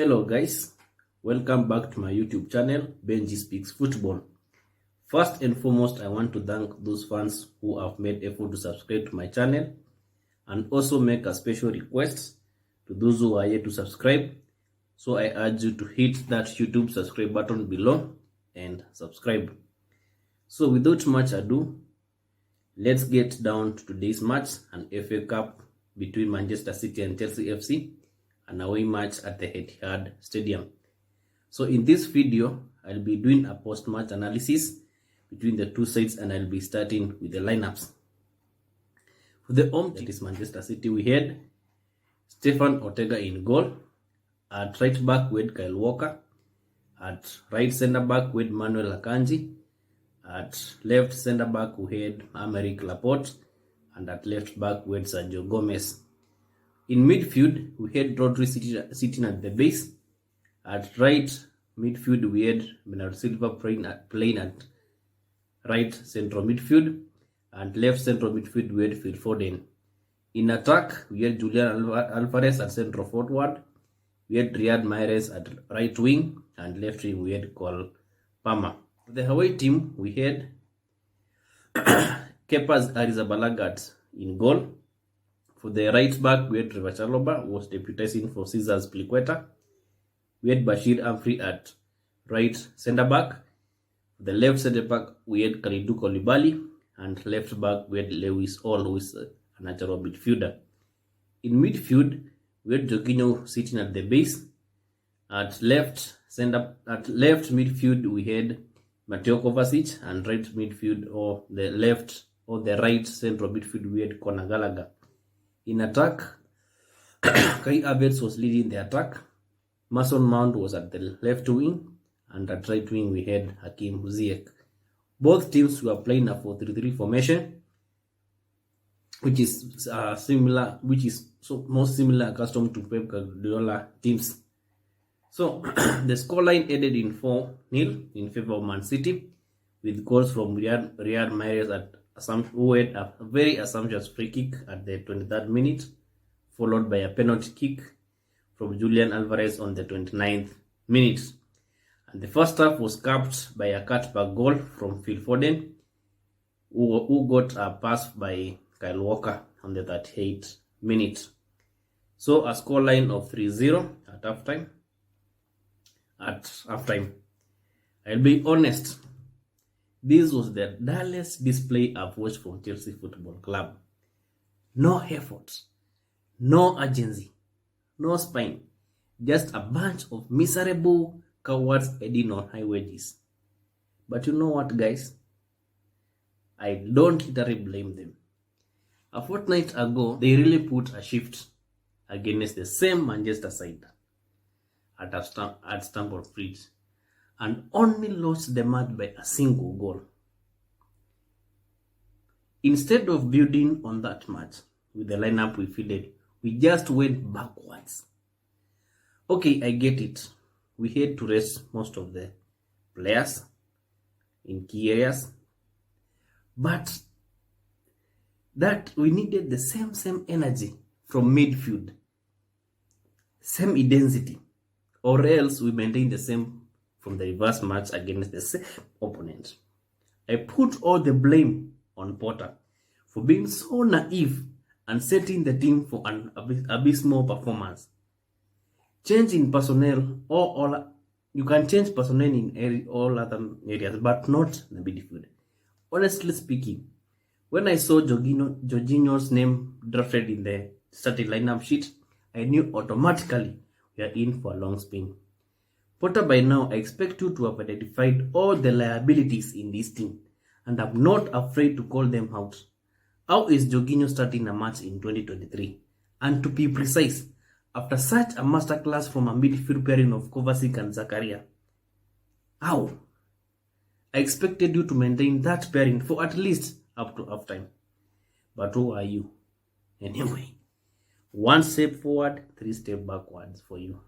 Hello guys, welcome back to my YouTube channel, Benji Speaks Football. First and foremost, I want to thank those fans who have made effort to subscribe to my channel, and also make a special request to those who are yet to subscribe. So I urge you to hit that YouTube subscribe button below and subscribe. So without much ado, let's get down to today's match, an FA Cup between Manchester City and Chelsea FC, an away match at the Etihad Stadium. So in this video, I'll be doing a post-match analysis between the two sides, and I'll be starting with the lineups. For the home team, that is Manchester City, we had Stefan Ortega in goal. At right back, we had Kyle Walker. At right centre back, we had Manuel Akanji. At left centre back, we had Aymeric Laporte. And at left back, we had Sergio Gomez. In midfield, we had Rodri sitting at the base. At right midfield, we had Bernardo Silva playing at right central midfield. And left central midfield, we had Phil Foden. In attack, we had Julian Alvarez at central forward. We had Riyad Mahrez at right wing. And left wing, we had Cole Palmer. For the away team, we had Kepa Arrizabalaga in goal. For the right back, we had Trevor Chalobah, who was deputizing for Cesar Azpilicueta. We had Bashir Humphrey at right centre back. For the left centre back, we had Kalidou Koulibaly, and left back, we had Lewis Hall, who is a natural midfielder. In midfield, we had Jorginho sitting at the base. At left midfield, we had Mateo Kovacic, and right midfield or the right central midfield, we had Conor Gallagher. In attack, Kai Havertz was leading the attack. Mason Mount was at the left wing, and at right wing we had Hakim Ziyech. Both teams were playing a 4-3-3 formation, which is most similar accustomed to Pep Guardiola teams. So the scoreline ended in 4-0 in favor of Man City, with goals from Riyad Mahrez who had a very assumptuous free kick at the 23rd minute, followed by a penalty kick from Julian Alvarez on the 29th minute. And the first half was capped by a cutback goal from Phil Foden, who got a pass by Kyle Walker on the 38th minute. So a scoreline of 3-0 at halftime. I'll be honest, this was the dullest display I've watched from Chelsea Football Club. No effort, no urgency, no spine, just a bunch of miserable cowards heading on high wages. But you know what, guys? I don't literally blame them. A fortnight ago, they really put a shift against the same Manchester side at Stamford Bridge, and only lost the match by a single goal. Instead of building on that match with the lineup we fielded, we just went backwards. Okay, I get it. We had to rest most of the players in key areas, but that we needed the same energy from midfield, same intensity, or else we maintain the same from the reverse match against the same opponent. I put all the blame on Potter for being so naive and setting the team for an abysmal performance. Change in personnel, you can change personnel in all other areas, but not the midfield. Honestly speaking, when I saw Jorginho's name drafted in the starting lineup sheet, I knew automatically we are in for a long spin. Potter, by now, I expect you to have identified all the liabilities in this team, and I'm not afraid to call them out. How is Jorginho starting a match in 2023? And to be precise, after such a masterclass from a midfield pairing of Kovacic and Zakaria? How? I expected you to maintain that pairing for at least up to halftime. But who are you? Anyway, 1 step forward, 3 steps backwards for you.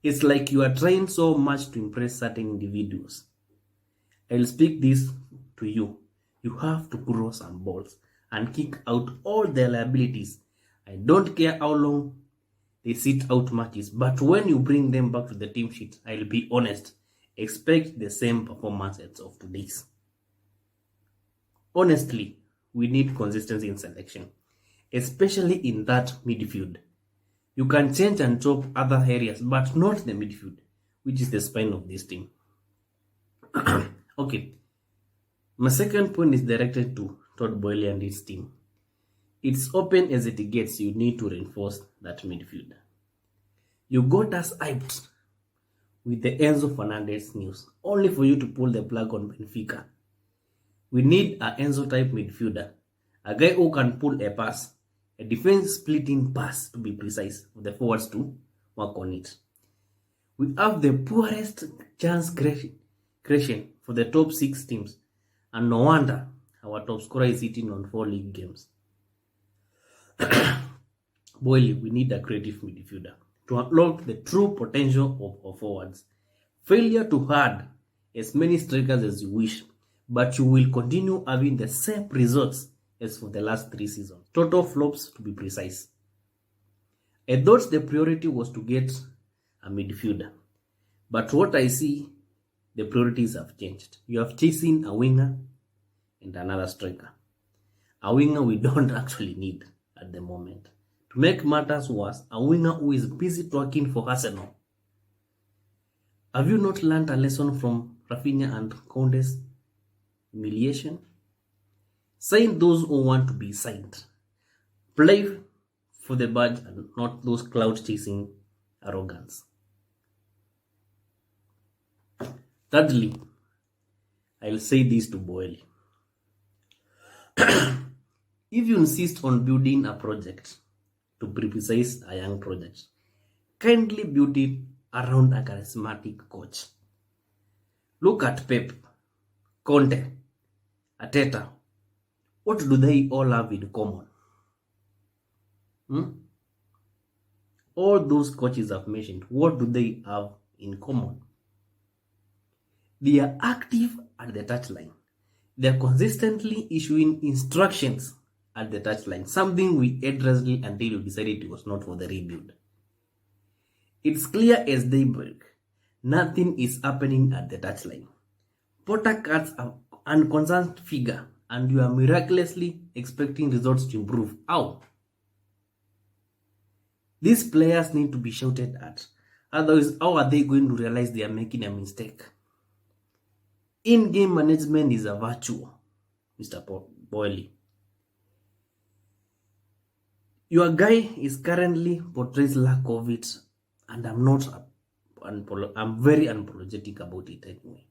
It's like you are trying so much to impress certain individuals. I'll speak this to you. You have to grow some balls and kick out all the liabilities. I don't care how long they sit out matches. But when you bring them back to the team sheet, I'll be honest, expect the same performance as of today's. Honestly, we need consistency in selection, especially in that midfield. You can change and chop other areas, but not the midfield, which is the spine of this team. Okay, my second point is directed to Todd Boehly and his team. It's open as it gets. You need to reinforce that midfield. You got us hyped with the Enzo Fernandez news, only for you to pull the plug on Benfica. We need an Enzo type midfielder, a guy who can pull a pass, a defense splitting pass to be precise, for the forwards to work on it. We have the poorest chance creation for the top 6 teams, and no wonder our top scorer is sitting on 4 league games. Boehly, we need a creative midfielder to unlock the true potential of our forwards. Failure to add as many strikers as you wish, but you will continue having the same results as for the last 3 seasons. Total flops, to be precise. I thought the priority was to get a midfielder, but what I see, the priorities have changed. You have chasing a winger and another striker. A winger we don't actually need at the moment. To make matters worse, a winger who is busy talking for Arsenal. Have you not learned a lesson from Rafinha and Conde's humiliation? Sign those who want to be signed. Play for the badge and not those cloud-chasing arrogance. Thirdly, I'll say this to Boehly. If you insist on building a project, to be precise, a young project, kindly build it around a charismatic coach. Look at Pep, Conte, Arteta. What do they all have in common? All those coaches I've mentioned, what do they have in common? They are active at the touchline. They are consistently issuing instructions at the touchline, something we addressed until we decided it was not for the rebuild. It's clear as daybreak. Nothing is happening at the touchline. Potter cuts an unconcerned figure, and you are miraculously expecting results to improve. How? These players need to be shouted at. Otherwise, how are they going to realize they are making a mistake? In-game management is a virtue, Mr. Boehly. Your guy is currently portrays lack of it, and I'm very unapologetic about it anyway.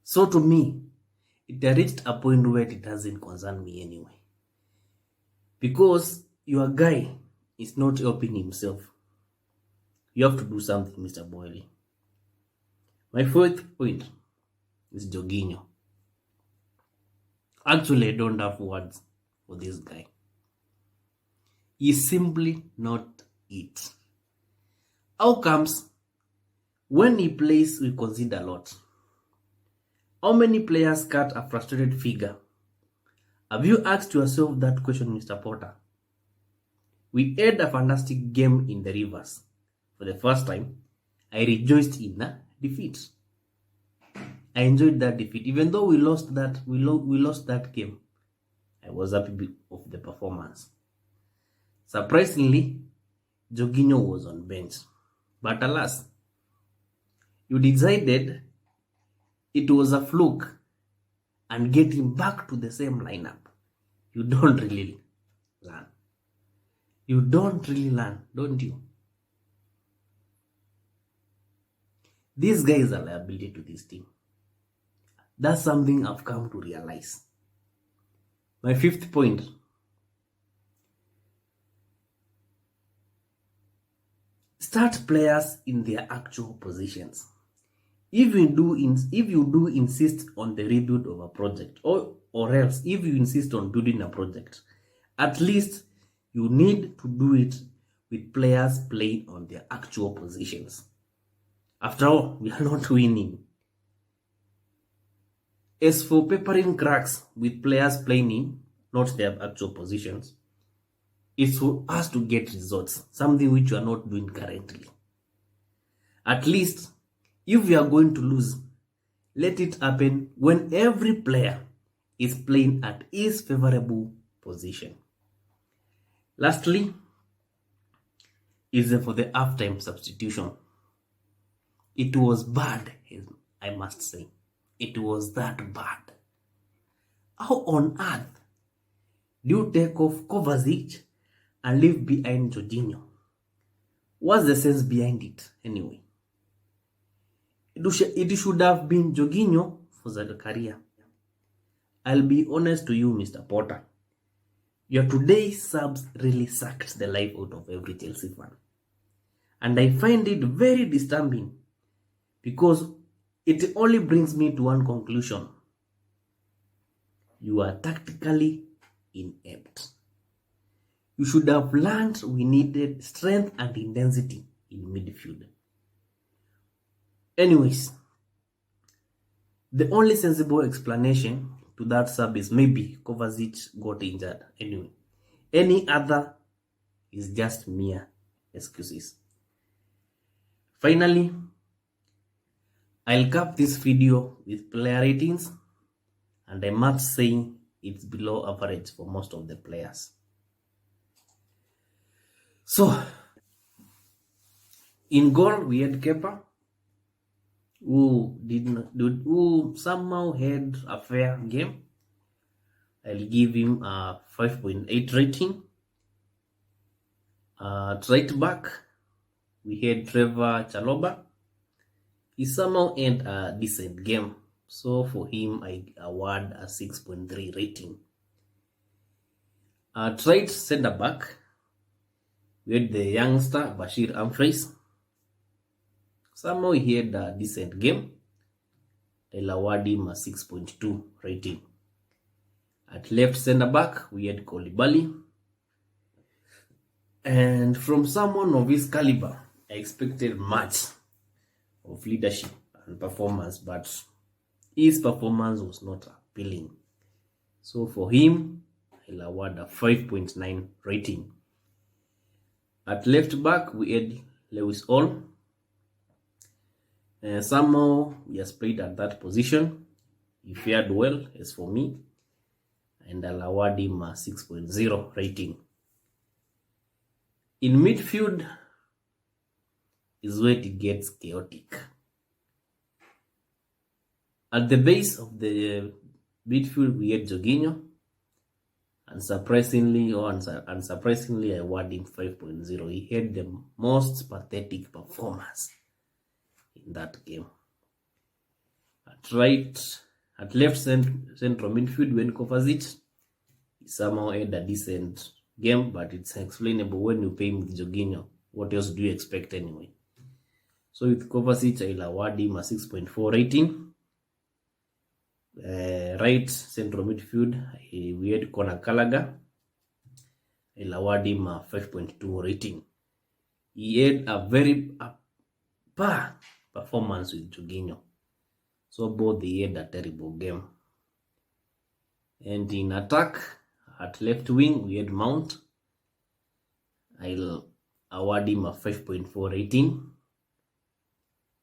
So to me, it reached a point where it doesn't concern me anyway. Because your guy is not helping himself. You have to do something, Mr. Boehly. My fourth point is Jorginho. Actually, I don't have words for this guy. He's simply not it. How comes when he plays we concede a lot? How many players cut a frustrated figure? Have you asked yourself that question, Mr. Potter? We had a fantastic game in the reverse. For the first time, I rejoiced in the defeat. I enjoyed that defeat. Even though we lost that game, I was happy of the performance. Surprisingly, Jorginho was on bench. But alas, you decided it was a fluke and get him back to the same lineup. You don't really learn. You don't really learn, don't you? This guy is a liability to this team. That's something I've come to realize. My fifth point. Start players in their actual positions. If you do insist on the rebuild of a project, or else if you insist on building a project, at least you need to do it with players playing on their actual positions. After all, we are not winning. As for peppering cracks with players playing in not their actual positions, is for us to get results, something which you are not doing currently. At least, if you are going to lose, let it happen when every player is playing at his favorable position. Lastly, is for the halftime substitution. It was bad, I must say. It was that bad. How on earth do you take off Kovacic and leave behind Jorginho? What's the sense behind it anyway? It should have been Jorginho for the career. I'll be honest to you, Mr. Potter. Your today's subs really sucked the life out of every Chelsea fan. And I find it very disturbing because it only brings me to one conclusion. You are tactically inept. You should have learned we needed strength and intensity in midfield. Anyways, the only sensible explanation to that sub is maybe Kovacic got injured. Anyway, any other is just mere excuses. Finally, I'll cap this video with player ratings, and I must say it's below average for most of the players. So, in goal we had Kepa, who somehow had a fair game. I'll give him a 5.8 rating. At right back, we had Trevor Chalobah. He somehow had a decent game. So for him, I award a 6.3 rating. At right center back, we had the youngster Bashir Humphreys. Somehow he had a decent game. I'll award him a 6.2 rating. At left center back, we had Koulibaly. And from someone of his caliber, I expected much of leadership and performance, but his performance was not appealing. So for him, I'll award a 5.9 rating. At left back, we had Lewis Hall. Somehow he has played at that position. He fared well, as for me, and I'll award him a 6.0 rating. In midfield is where it gets chaotic. At the base of the midfield, we had Jorginho, and surprisingly, I award him 5.0. He had the most pathetic performance in that game. At left central midfield, when Kovacic, he somehow had a decent game, but it's explainable when you pay him with Jorginho. What else do you expect anyway? So with Kovacic, I'll award him a 6.4 rating. Right central midfield, we had Conor Gallagher. I'll award him a 5.2 rating. He had a very poor performance with Jorginho. So both they had a terrible game. And in attack, at left wing, we had Mount. I'll award him a 5.4 rating.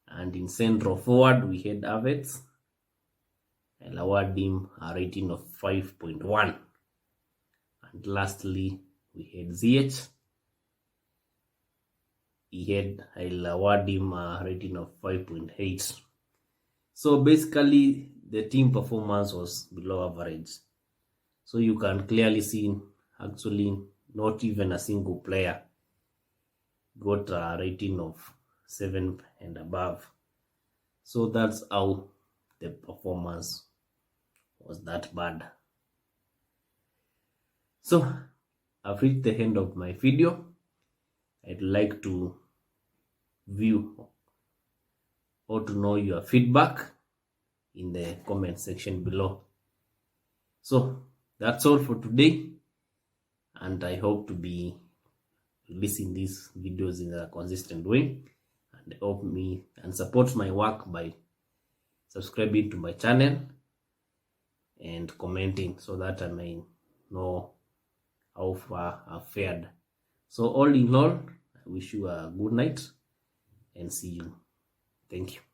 And in central forward, we had Havertz. I'll award him a rating of 5.1. And lastly, we had Ziyech. I'll award him a rating of 5.8. So basically, the team performance was below average. So you can clearly see, actually, not even a single player got a rating of 7 and above. So that's how the performance was that bad. So I've reached the end of my video. I'd like to view or to know your feedback in the comment section below. So that's all for today, and I hope to be releasing these videos in a consistent way, and help me and support my work by subscribing to my channel and commenting so that I may know have fared. So all in all, I wish you a good night and see you. Thank you.